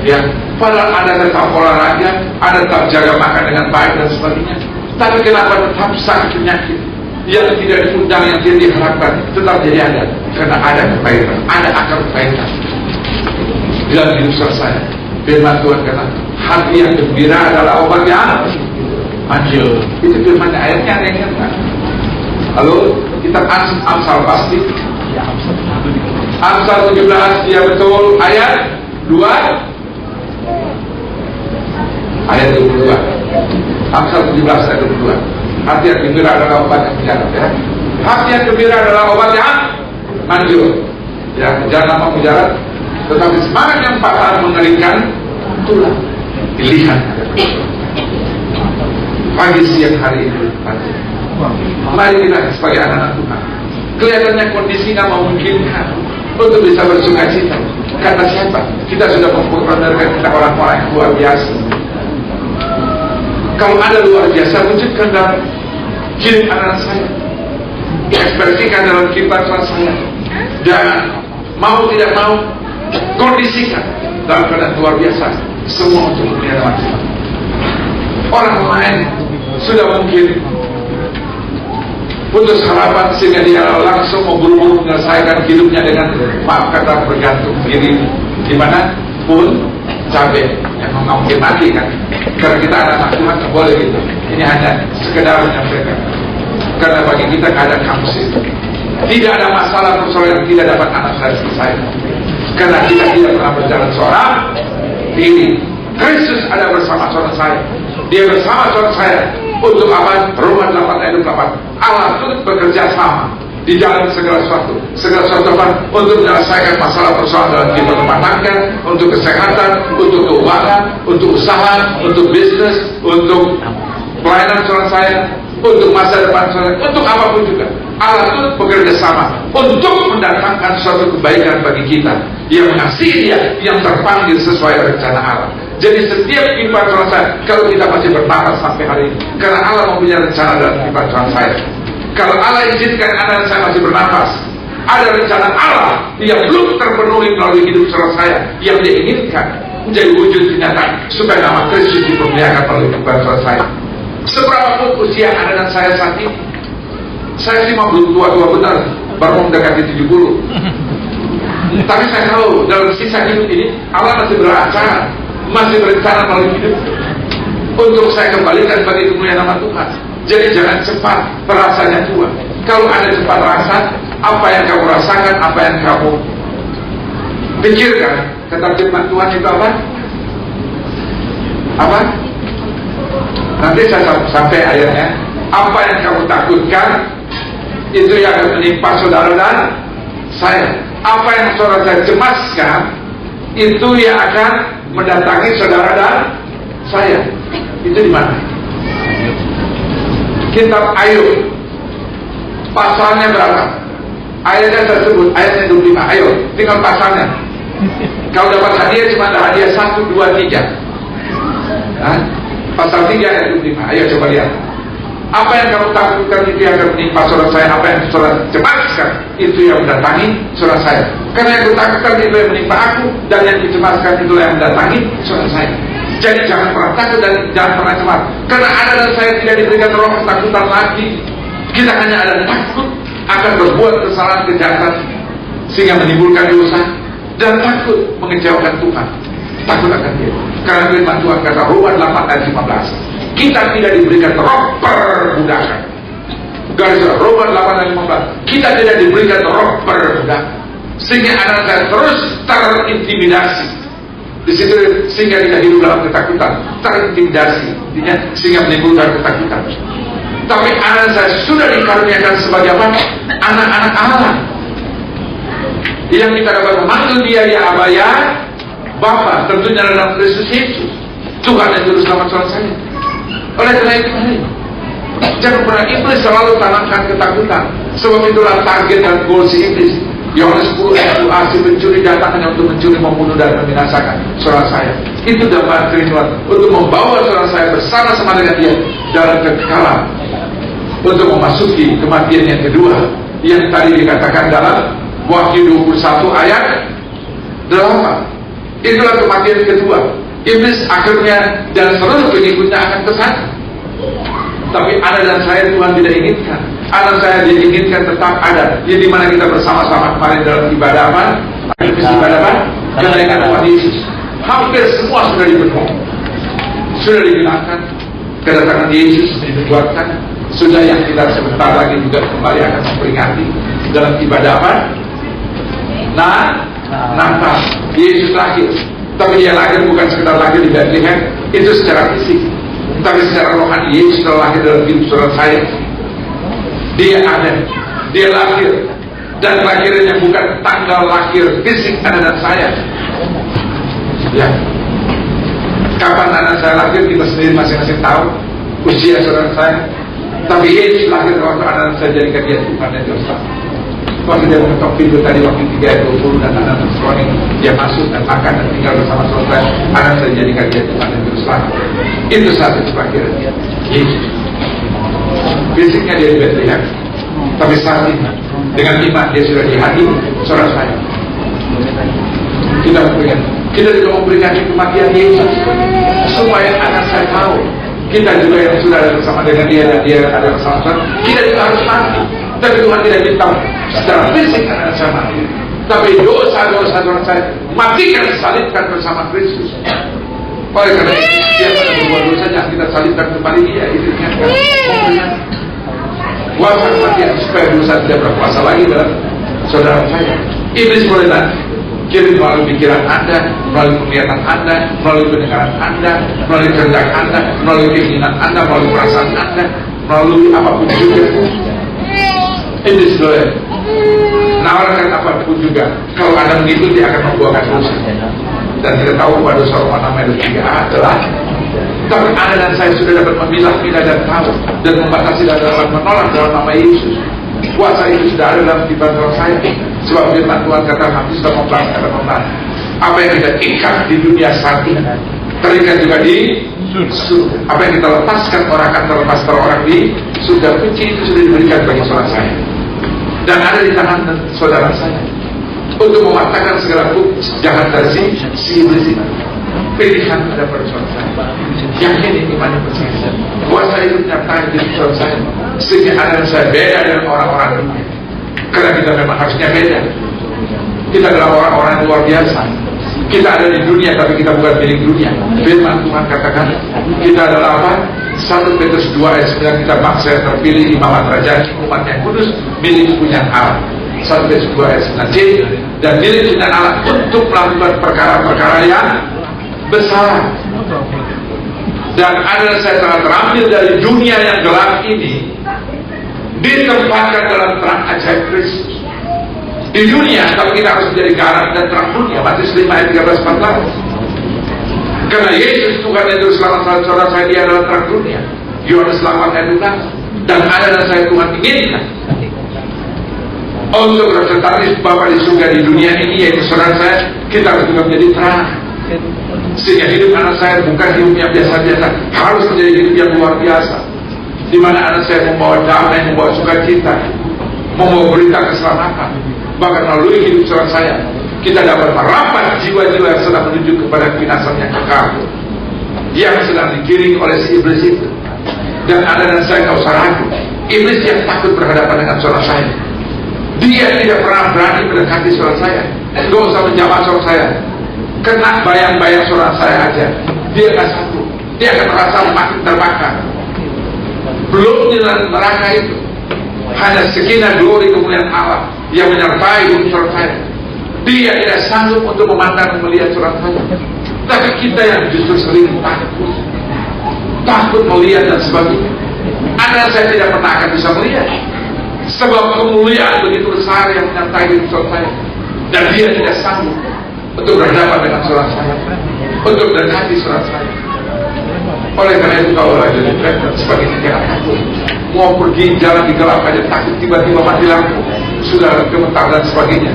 ya, padahal Anda tetap olahraga, Anda tetap jaga makan dengan baik dan sebagainya. Tapi kenapa tetap sakit penyakit yang tidak diundang, yang tidak diharapkan tetap jadi ada? Karena ada kepahitan, ada akar kepahitan dalam hidup saya. Firman Tuhan kata, hati yang gembira adalah obat yang manjur. Itu firman ayatnya, ada yang ingat kan? Lalu kita Amsal pasti ya, Amsal 17 dia betul ayat 2 ayat 22. Amsal 17 ayat 22. Hati yang gembira adalah obat yang mujarab, ya. Hati yang gembira adalah obat yang manjur, ya. Jangan nama mujarab, tetapi semangat yang patah mengerikan tulang. Dilihat pagi siang hari ini Mari kita sebagai anak-anak Tuhan, kelihatannya kondisi nggak memungkinkan untuk bisa bersuka cita. Kata siapa? Kita sudah memprogramkan kita orang-orang yang luar biasa. Kalau ada luar biasa, wujudkan dalam hidup anak saya, ekspresikan dalam kehidupan saya, dan mau tidak mau kondisikan dalam keadaan luar biasa semua untuk dunia mati. Orang lain sudah mungkin putus harapan sehingga dia langsung mau buru-buru menyelesaikan hidupnya dengan maaf kata bergantung diri di mana pun cabai yang mungkin mati kan. Karena kita anak Tuhan tak boleh gitu. Ini hanya sekedar menyampaikan. Karena bagi kita keadaan kampus itu tidak ada masalah persoalan yang tidak dapat anak saya selesai. Karena kita tidak pernah berjalan seorang diri. Kristus ada bersama saudara saya. Dia bersama saudara saya. Untuk apa? Roma 8 ayat 28. Allah turut bekerja sama di dalam segala sesuatu untuk menyelesaikan masalah persoalan dalam kehidupan rumah tangga, untuk kesehatan, untuk keuangan, untuk usaha, untuk bisnis, untuk pelayanan saudara saya, untuk masa depan saudara, untuk apapun juga. Allah turut bekerja sama untuk mendatangkan suatu kebaikan bagi kita yang mengasihi Dia, yang terpanggil sesuai rencana Allah. Jadi setiap kehidupan saya, kalau kita masih bernapas sampai hari ini, karena Allah mempunyai rencana dalam kehidupan saya. Kalau Allah izinkan anak saya masih bernapas, ada rencana Allah yang belum terpenuhi melalui hidup saudara saya, yang Dia inginkan menjadi wujud kenyataan supaya nama Kristus dipermuliakan melalui kehidupan saudara saya. Seberapapun usia anak saya saat ini, saya sih belum tua-tua benar, baru mendekati 70. Tapi saya tahu dalam sisa hidup ini Allah masih berencana, masih berencana melalui hidup untuk saya kembalikan bagi kemuliaan nama Tuhan. Jadi jangan cepat rasanya tua. Kalau ada cepat rasa, apa yang kamu rasakan, apa yang kamu pikirkan, kata firman Tuhan itu apa? Apa? Nanti saya sampai ayatnya. Apa yang kamu takutkan, itu yang akan menimpa saudara dan saya. Apa yang saudara saya cemaskan, itu yang akan mendatangi saudara dan saya. Itu di mana? Kitab Ayub, pasalnya berapa? Ayatnya tersebut, ayatnya 25. Ayo, tinggal pasalnya. Kalau dapat hadiah cuma ada hadiah 1, 2, 3. Pasal 3 ayat 25. Ayo coba lihat. Apa yang kamu takutkan itu yang akan menimpa saudara saya. Apa yang saudara cemaskan itu yang mendatangi saudara saya. Karena yang kutakutkan itu yang menimpa aku, dan yang dicemaskan itu yang mendatangi saudara saya. Jadi jangan pernah takut dan jangan pernah cemas. Karena ada dan saya tidak diberikan roh ketakutan lagi. Kita hanya ada takut akan berbuat kesalahan kejahatan sehingga menimbulkan dosa, dan takut mengecewakan Tuhan. Takut akan Dia. Karena firman Tuhan kata Roma 8 ayat 15. Kita tidak diberikan roh perbudakan. Garis Roma 8 ayat 15. Kita tidak diberikan roh perbudakan, sehingga anak saya terus terintimidasi. Di situ sehingga tidak hidup dalam ketakutan, terintimidasi, sehingga menimbulkan ketakutan. Tapi anak saya sudah dikaruniakan sebagai apa? Anak-anak Allah, yang kita dapat memanggil Dia ya Aba ya Bapa, tentunya dalam Kristus Yesus, Tuhan yang juru selamat saudara saya. Oleh karena itu, jangan pernah iblis selalu tanamkan ketakutan. Sebab itulah target dan goal si iblis. Yohanes 10 ayat 2, si pencuri datang hanya untuk mencuri, membunuh dan membinasakan saudara saya. Itu dapat kerinduan untuk membawa saudara saya bersama-sama dengan Dia dalam kekekalan, untuk memasuki kematian yang kedua, yang tadi dikatakan dalam Wahyu 21 ayat 8. Itulah kematian kedua. Iblis akhirnya dan seluruh pengikutnya akan ke sana. Tapi anak dan saya Tuhan tidak inginkan. Anak saya Dia inginkan tetap ada. Di mana kita bersama-sama kemarin dalam ibadah apa? Ibadah apa? Kenaikan Tuhan Yesus. Hampir semua sudah dipenuhi, sudah dibilangkan kedatangan Yesus dibuatkan. Sudah yang kita sebentar lagi juga kembali akan memperingati dalam ibadah apa? Natal. Yesus lahir. Tapi Dia lahir bukan sekedar lahir di Bethlehem, itu secara fisik. Tapi secara rohani Yesus telah lahir dalam hidup saudara saya. Dia ada, Dia lahir, dan lahirnya bukan tanggal lahir fisik anak dan saya. Ya, kapan anak saya lahir kita sendiri masing-masing tahu. Usia saudara saya Tapi Yesus lahir waktu anak saya jadikan dia Tuhan dan Juru Selamat. Waktu dia mengetok pintu tadi waktu 3:20 dan anak suami dia masuk dan makan dan tinggal bersama saudara. Anak saya jadikan dia Tuhan dan Juru Selamat. Itu satu kelahiran Yesus. Fisiknya dia di Bethlehem, tapi saat ini dengan iman dia sudah di hati saudara saya. Kita juga memberikan kematian Yesus supaya anak saya tahu kita juga yang sudah ada bersama dengan dia dan dia ada bersama saya, kita juga harus mati. Tapi Tuhan tidak minta secara fisik anak saya mati, tapi dosa-dosa orang saya matikan, salibkan bersama Kristus. Oleh karena itu dia pada berbuat dosa jangan kita salibkan kembali dia. Itu yang kuasa kematian supaya dosa tidak berkuasa lagi dalam saudara saya. Iblis boleh nanti kirim melalui pikiran Anda, melalui penglihatan Anda, melalui pendengaran Anda, melalui kehendak Anda, melalui keinginan Anda, melalui perasaan Anda, melalui apapun juga. Iblis boleh nawarkan apapun juga. Kalau Anda mengikuti akan membuahkan dosa. Dan kita tahu pada dosa Roma 6:3 adalah, tapi Anda dan saya sudah dapat memilah-milah dan tahu dan membatasi dan dapat menolak dalam nama Yesus. Kuasa itu sudah ada dalam kehidupan saya. Sebab firman Tuhan kata Matius 18:18, apa yang kita ikat di dunia saat ini terikat juga di surga. Apa yang kita lepaskan orang akan terlepas orang di surga. Kunci itu sudah diberikan bagi saudara saya dan ada di tangan saudara saya untuk mematahkan segala jahat dari si iblis itu. Pilihan ada pada saudara saya. Yakin ini iman yang percaya. Kuasa itu menyertai di saudara saya sehingga ada saya beda dengan orang-orang dunia. Karena kita memang harusnya beda. Kita adalah orang-orang yang luar biasa. Kita ada di dunia tapi kita bukan milik dunia. Firman Tuhan katakan kita adalah apa? 1 Petrus 2:9, kita bangsa yang terpilih, imamat kerajaan, umat yang kudus, milik punya Allah. 1 Petrus 2:9 dan milik punya Allah untuk melakukan perkara-perkara yang besar. Dan adalah saya telah terambil dari dunia yang gelap ini, ditempatkan dalam terang ajaib Kristus. Di dunia, tapi kita harus menjadi garam dan terang dunia. Matius 5:13-14. Karena Yesus Tuhan yang Juru Selamat saudara saya, dia adalah terang dunia. Yohanes 8:12. Dan ada dan saya Tuhan inginkan untuk representatif Bapa di surga di dunia ini, yaitu saudara saya, kita harus juga menjadi terang. Sehingga hidup anak saya bukan hidup yang biasa-biasa, harus menjadi hidup yang luar biasa, di mana anak saya membawa damai, membawa sukacita, membawa berita keselamatan. Bahkan melalui hidup saudara saya, kita dapat merampas jiwa-jiwa yang sedang menuju kepada kebinasan yang kekal, yang sedang digiring oleh si iblis itu. Dan ada dan saya nggak usah ragu, iblis yang takut berhadapan dengan saudara saya, dia tidak pernah berani mendekati saudara saya. Nggak usah menjamah saudara saya, kena bayang-bayang saudara saya aja, dia nggak sanggup. Dia akan merasa makin terbakar. Belum di neraka itu, hanya sekian glory kemuliaan Allah yang menyertai hidup saudara saya. Dia tidak sanggup untuk memandang melihat saudara saya. Tapi kita yang justru sering takut melihat dan sebagainya. Anda saya tidak pernah akan bisa melihat, sebab kemuliaan begitu besar yang menyertai hidup saudara saya. Dan dia tidak sanggup untuk berhadapan dengan saudara saya, untuk mendekati saudara saya. Oleh karena itu kalau lagi sebagai negara takut, mau pergi jalan di gelap aja takut, tiba-tiba mati lampu, sudah gemetar dan sebagainya,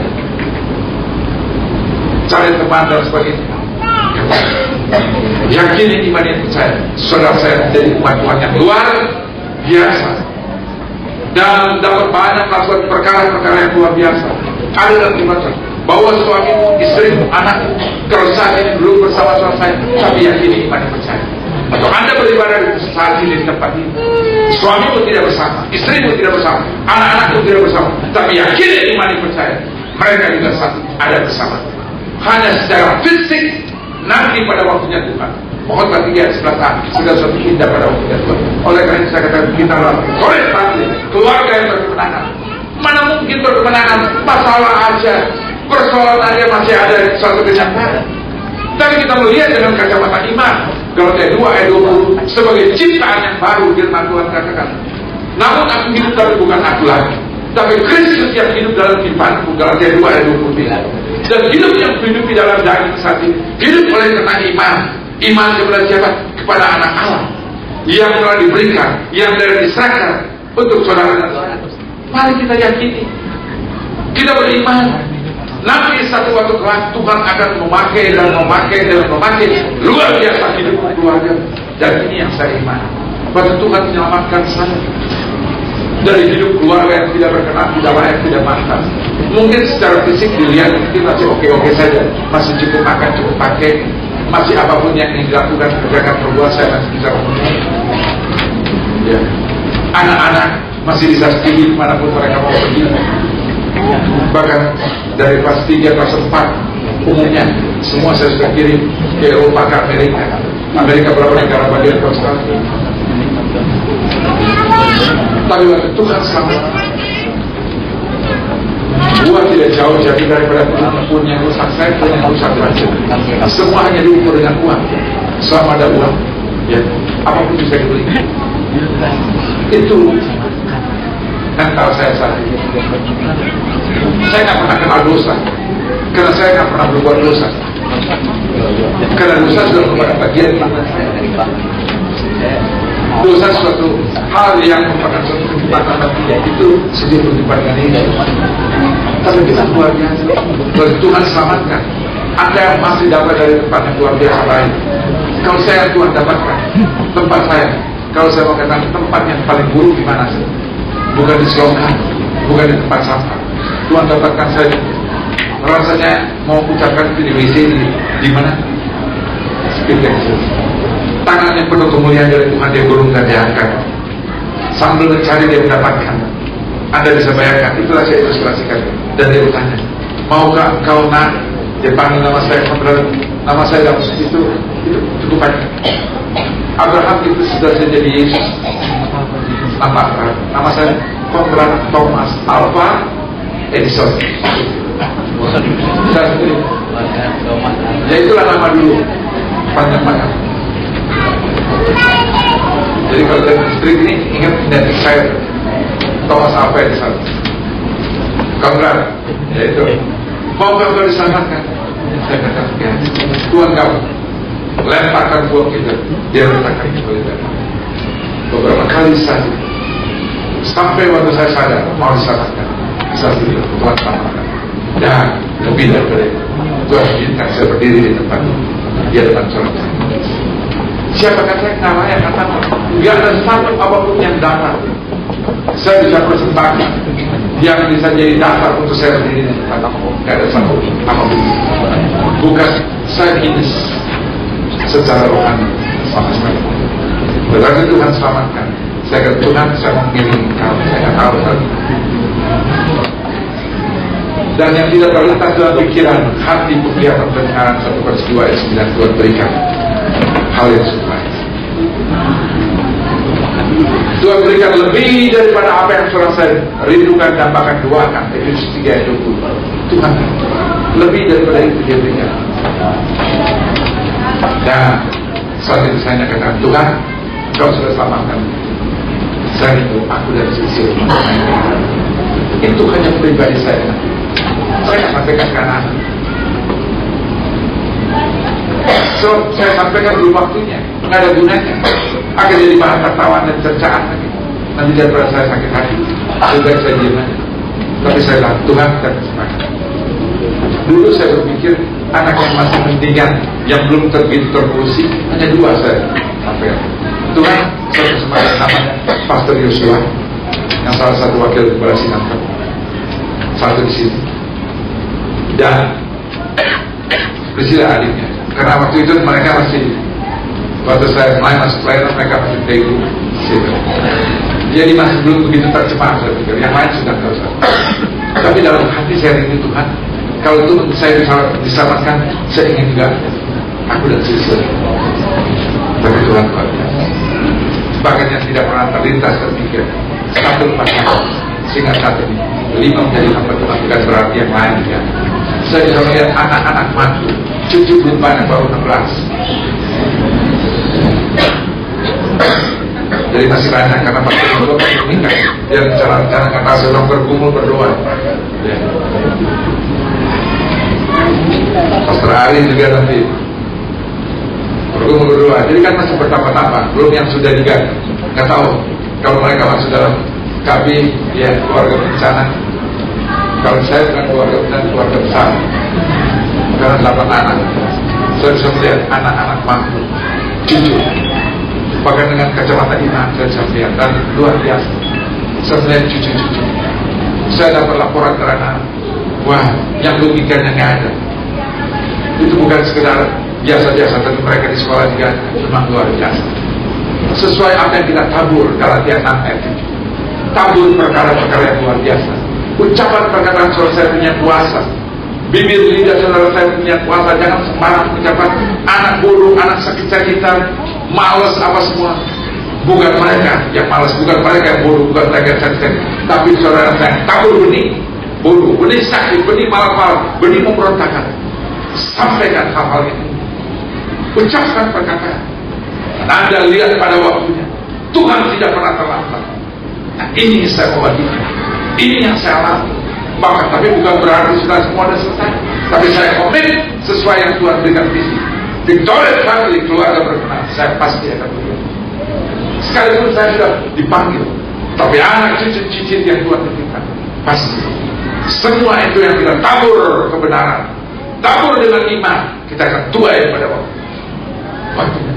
cari teman dan sebagainya. Yakini iman yang percaya, saudara saya menjadi umat Tuhan yang luar biasa dan dapat banyak melakukan perkara-perkara yang luar biasa. Ada dalam iman saya, bahwa suamimu, istrimu, anakmu, kalau saat ini belum bersama saudara saya, tapi yakini iman yang percaya. Atau Anda beribadah saat ini di tempat ini, suamimu tidak bersama, istrimu tidak bersama, anak-anakmu tidak bersama, tapi yakini iman yang percaya, mereka juga satu ada bersama. Hanya secara fisik nanti pada waktunya Tuhan. Mohon bagi dia sebelah segala sesuatu indah pada waktunya Tuhan. Oleh karena itu saya katakan kita adalah keluarga yang berkemenangan. Mana mungkin berkemenangan, masalah aja, persoalan aja masih ada suatu kenyataan. Tapi kita melihat dengan kacamata iman. Galatia 2:20 sebagai ciptaan yang baru, firman Tuhan katakan, namun aku hidup tapi bukan aku lagi, tapi Kristus yang hidup dalam kehidupanku. Galatia 2:20. Dan hidup yang hidup di dalam daging saat ini hidup oleh karena iman. Iman kepada siapa? Kepada anak Allah yang telah diberikan, yang telah diserahkan untuk saudara dan saya. Mari kita yakini, kita beriman. Nanti satu waktu kelak Tuhan akan memakai luar biasa hidup keluarga. Dan ini yang saya iman, bahwa Tuhan menyelamatkan saya dari hidup keluarga yang tidak berkenan, tidak layak, tidak mantap. Mungkin secara fisik dilihat mungkin masih oke-oke saja, masih cukup makan, cukup pakai, masih apapun yang dilakukan, kerjakan, perbuat, saya masih bisa memenuhi. Ya. Anak-anak masih bisa studi dimanapun mereka mau pergi. Bahkan dari kelas 3, kelas 4 umumnya semua saya sudah kirim ke Eropa, ke Amerika berapa negara bagian ke Australia. Tapi waktu Tuhan sama gua tidak jauh jadi daripada pun yang rusak, saya pun yang rusak lagi. Semua hanya diukur dengan uang. Selama ada uang, ya apapun bisa dibeli. Itu mental saya saat ini. Saya nggak pernah kenal dosa, karena saya nggak pernah berbuat dosa. Karena dosa sudah merupakan bagian dari saya. Dosa suatu hal yang merupakan suatu kehidupan bagi itu sejauh kehidupan ini. Tapi kita luar biasa. Kalau Tuhan selamatkan, Anda yang masih dapat dari tempat yang luar biasa lain. Kalau saya Tuhan dapatkan tempat saya, kalau saya mau katakan tempat yang paling buruk di mana sih? Bukan di selokan, bukan di tempat sampah. Tuhan dapatkan saya. Rasanya mau ucapkan di WC di mana? Speed Texas. Tangan yang penuh kemuliaan dari Tuhan dia gulung dan diangkat. Sambil mencari dia mendapatkan. Anda bisa bayangkan, itulah saya ilustrasikan. Dan dia bertanya, maukah engkau nak? Dia panggil nama saya, nama saya dalam itu cukup banyak. Abraham itu sudah jadi Yesus. Nama saya Konrad Thomas Alva Edison. Ya itulah nama dulu, panjang-panjang. Jadi kalau dari distrik ini ingat identik saya Thomas Alva Edison. Konrad, ya itu. Mau kau diselamatkan? Saya katakan, ya, Tuhan kamu lemparkan buah kita, dia letakkan di kulit. Beberapa kali saja, sampai waktu saya sadar mau diselamatkan, saya bilang Tuhan selamatkan. Dan lebih daripada itu, Tuhan izinkan saya berdiri di tempat dia depan sholat. Siapa kata yang namanya kata, nggak ada satu apapun yang dapat saya bisa persembahkan yang bisa jadi dasar untuk saya berdiri di tempat. Nggak ada satu apapun. Bukan saya hines secara rohani sama sekali. Tetapi Tuhan selamatkan. Saya kata Tuhan, saya mengirim kamu, saya tahu tadi. Dan yang tidak terlintas dalam pikiran hati penglihatan pendengaran 1 Korintus 2 ayat 9 Tuhan berikan hal yang supaya Tuhan berikan lebih daripada apa yang saudara saya rindukan dan bahkan doakan. Efesus 3 ayat 20. Tuhan lebih daripada itu dia berikan. Dan saat itu saya katakan, Tuhan, Kau sudah selamatkan saya itu, aku dari sisi itu hanya pribadi saya. Saya sampaikan karena saya sampaikan belum waktunya, nggak ada gunanya. Akan jadi bahan tertawa dan cercaan lagi. Nanti daripada saya sakit hati, sudah saya diam aja. Tapi saya bilang, Tuhan kita kesempatan. Dulu saya berpikir anak yang masih mendingan, yang belum terbegitu terpolusi, hanya 2 saya sampaikan. Tuhan, saya kesempatan namanya Pastor Yosua, yang salah satu wakil kepala sinagog, satu di sini. Dan Priscilla adiknya. Karena waktu itu mereka masih, waktu saya mulai masuk pelayanan mereka masih teguh. Jadi masih belum begitu tercemar saya pikir. Yang lain sudah tahu saya. Tapi dalam hati saya rindu Tuhan, kalau itu saya bisa diselamatkan, saya ingin juga aku dan Priscilla. Tapi Tuhan luar biasa. Bahkan yang tidak pernah terlintas terpikir, satu lepas satu, sehingga saat ini 5 menjadi hamba Tuhan, bukan berarti yang lain ya. Saya bisa melihat anak-anak mantu, cucu belum banyak, baru 16. Jadi masih banyak karena pasti berdoa meninggal. Dia rencana kata sedang bergumul berdoa. Ya. Pastor Ari juga nanti bergumul berdua. Jadi kan masih bertambah-tambah, belum yang sudah diganti. Nggak tahu kalau mereka masuk dalam KB, ya keluarga berencana. Kalau saya bukan keluarga berencana, keluarga besar. Karena 8 anak. Saya bisa melihat anak-anak mampu, cucu. Bahkan dengan kacamata iman saya bisa melihat, dan luar biasa. Saya melihat cucu-cucu. Saya dapat laporan karena wah, yang logikanya nggak ada. Itu bukan sekedar biasa-biasa, tapi mereka di sekolah juga memang luar biasa. Sesuai apa yang kita tabur Galatia 6 ayat 7. Tabur perkara-perkara yang luar biasa. Ucapan perkataan saudara saya punya kuasa. Bibir lidah saudara saya punya kuasa. Jangan sembarang ucapan anak bodoh, anak sakit-sakitan, malas apa semua. Bukan mereka yang malas, bukan mereka yang bodoh, bukan mereka yang sakit-sakitan. Tapi saudara saya tabur benih bodoh, benih sakit, benih malam-malam, benih memberontakan. Sampaikan hal-hal ini. Ucapkan perkataan. Anda lihat pada waktunya, Tuhan tidak pernah terlambat. Nah, ini saya membagikan, ini yang saya alami. Bahkan tapi bukan berarti sudah semua sudah selesai. Tapi saya komit sesuai yang Tuhan berikan visi. Victorious Family, keluarga berkenan, saya pasti akan berikan. Sekalipun saya sudah dipanggil, tapi anak cucu-cucu yang Tuhan berikan, pasti. Semua itu yang kita tabur kebenaran, tabur dengan iman, kita akan tuai pada waktunya.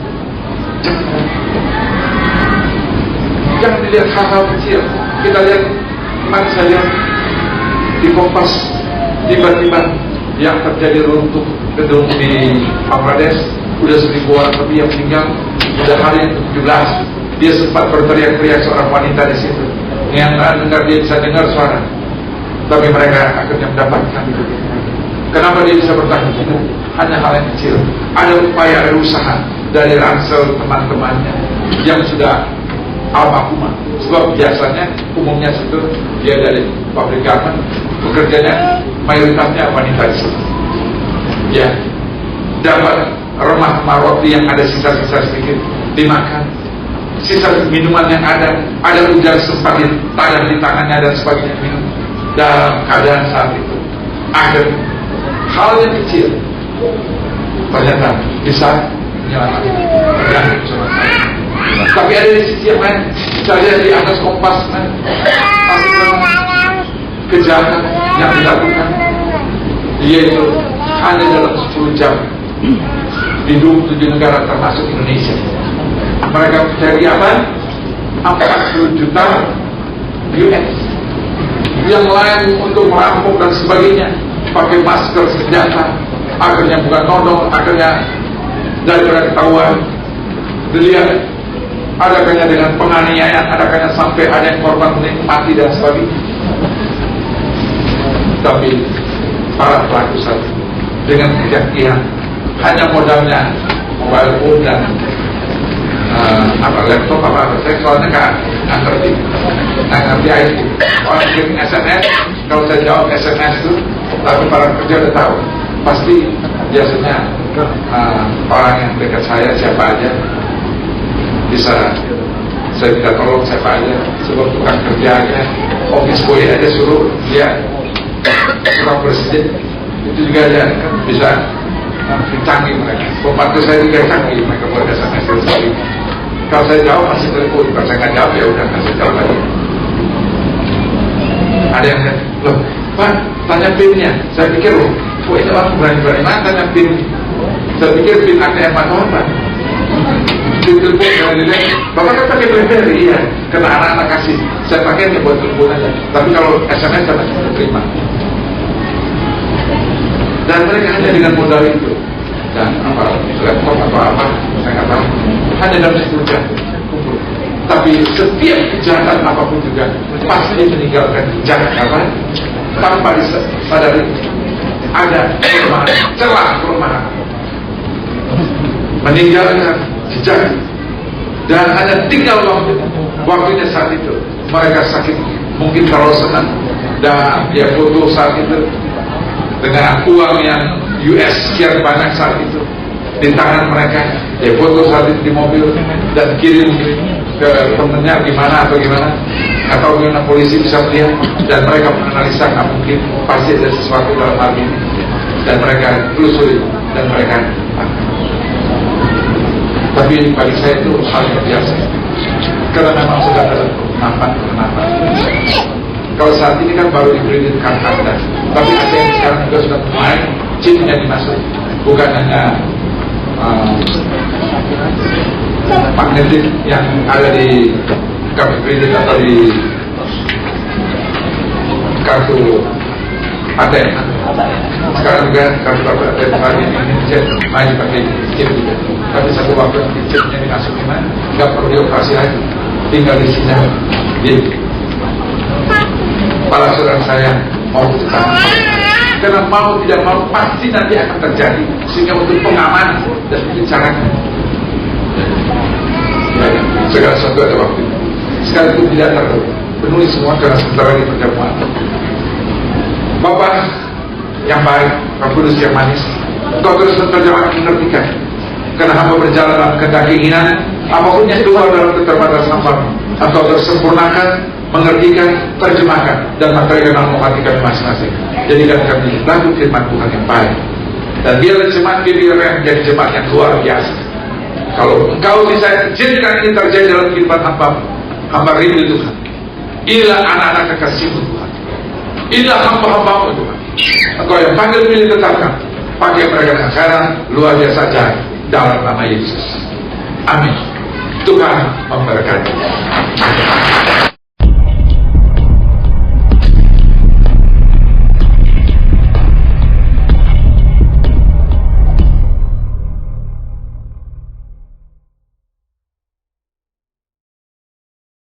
Jangan dilihat hal-hal kecil. Kita lihat, kemarin saya lihat di Kompas, tiba-tiba yang terjadi runtuh gedung di Bangladesh, udah 1000 orang lebih yang meninggal, udah hari yang ke-17. Dia sempat berteriak-teriak seorang wanita di situ. Yang dengar, dia bisa dengar suara, tapi mereka akhirnya mendapatkan itu. Kenapa dia bisa bertahan hidup? Hanya hal yang kecil. Ada upaya, ada usaha dari ransel teman-temannya yang sudah almarhumah. Sebab biasanya umumnya situ dia dari pabrik garment, pekerjanya mayoritasnya wanita di situ. Ya, dapat remah-remah roti yang ada sisa-sisa sedikit dimakan, sisa minuman yang ada hujan sempat tangan di tangannya dan sebagainya, minum dalam keadaan saat itu. Akhir hal yang kecil ternyata bisa menyelamatkan. Tapi ada di sisi yang lain, saya di atas Kompas, kejahatan yang dilakukan, yaitu hanya dalam 10 jam di 27 negara termasuk Indonesia. Mereka mencari apa? 40 juta US. Yang lain untuk merampok dan sebagainya, pakai masker, senjata, akhirnya bukan nodong, akhirnya daripada ketahuan. Dilihat, adakahnya dengan penganiayaan, adakahnya sampai ada yang korban mati dan sebagainya. Tapi para pelaku saja dengan keyakinan, hanya modalnya mobile phone dan laptop saya soalnya nggak ngerti IT. Orang kirim SMS, kalau saya jawab SMS itu, tapi para kerja udah tahu, pasti biasanya orang yang dekat saya siapa aja bisa saya minta tolong siapa aja, sebab tukang kerjanya office boy aja suruh dia surah presiden itu juga aja kan bisa canggih mereka. Pembantu saya juga canggih, mereka buat SMS sekali. Kalau saya jawab masih telepon, kalau saya nggak jawab ya udah nggak saya jawab lagi. Ada yang loh, Pak, tanya PIN-nya. Saya pikir loh, ini orang berani-berani mana tanya PIN. Saya pikir PIN ATM atau apa. Di telepon saya Bapak kan pakai BlackBerry, iya. Karena anak-anak kasih, saya pakai ya buat telepon aja. Tapi kalau SMS saya masih terima. Dan mereka hanya dengan modal itu dan apa laptop atau apa saya nggak tahu, hanya dalam 10 jam kumpul. Tapi setiap kejahatan apapun juga pasti meninggalkan jejak apa tanpa disadari ada kelemahan, celah kelemahan, meninggalkan jejak. Dan hanya tinggal waktunya saat itu. Mereka sakit, mungkin kalau senang dan dia foto saat itu dengan uang yang US sekian banyak saat itu di tangan mereka, dia foto saat itu di mobil dan kirim ke temennya gimana atau gimana, atau gimana polisi bisa melihat dan mereka menganalisa nggak mungkin, pasti ada sesuatu dalam hal ini dan mereka telusuri dan mereka Tapi bagi saya itu hal yang biasa. Karena memang sudah ada kenapa. Kalau saat ini kan baru diberikan Anda, tapi ada yang sekarang juga sudah mulai chipnya dimasuk, bukan hanya magnetik yang ada di kartu kredit atau di kartu ATM. Sekarang juga kartu ATM ini Indonesia maju pakai chip juga. Tapi satu waktu nanti chipnya dimasuk gimana? Nggak perlu dioperasi lagi, tinggal di sini. Gitu. Para saudara saya mau cepat, karena mau tidak mau pasti nanti akan terjadi. Sehingga untuk pengaman dan caranya, segala sesuatu ada waktu. Sekalipun tidak terpenuhi semua karena sebentar lagi pertemuan. Bapak yang baik, Roh Kudus yang manis, Engkau terus menerjemahkan mengertikan. Karena hamba berjalan dalam kehendak keinginan, apapun yang keluar dalam keterbatasan hamba, Engkau terus sempurnakan, mengertikan, terjemahkan, dan materikan dalam hati kami masing-masing. Jadikan kami laku firman Tuhan yang baik. Dan biarlah jemaat PBRM menjadi jemaat yang luar biasa. Kalau Engkau bisa izinkan ini terjadi dalam kehidupan hamba rindu Tuhan. Inilah anak-anak kekasih-Mu Tuhan. Inilah hamba-hamba-Mu Tuhan. Engkau yang panggil pilih tetapkan, pakai mereka dengan cara luar biasa saja dalam nama Yesus. Amin. Tuhan memberkati.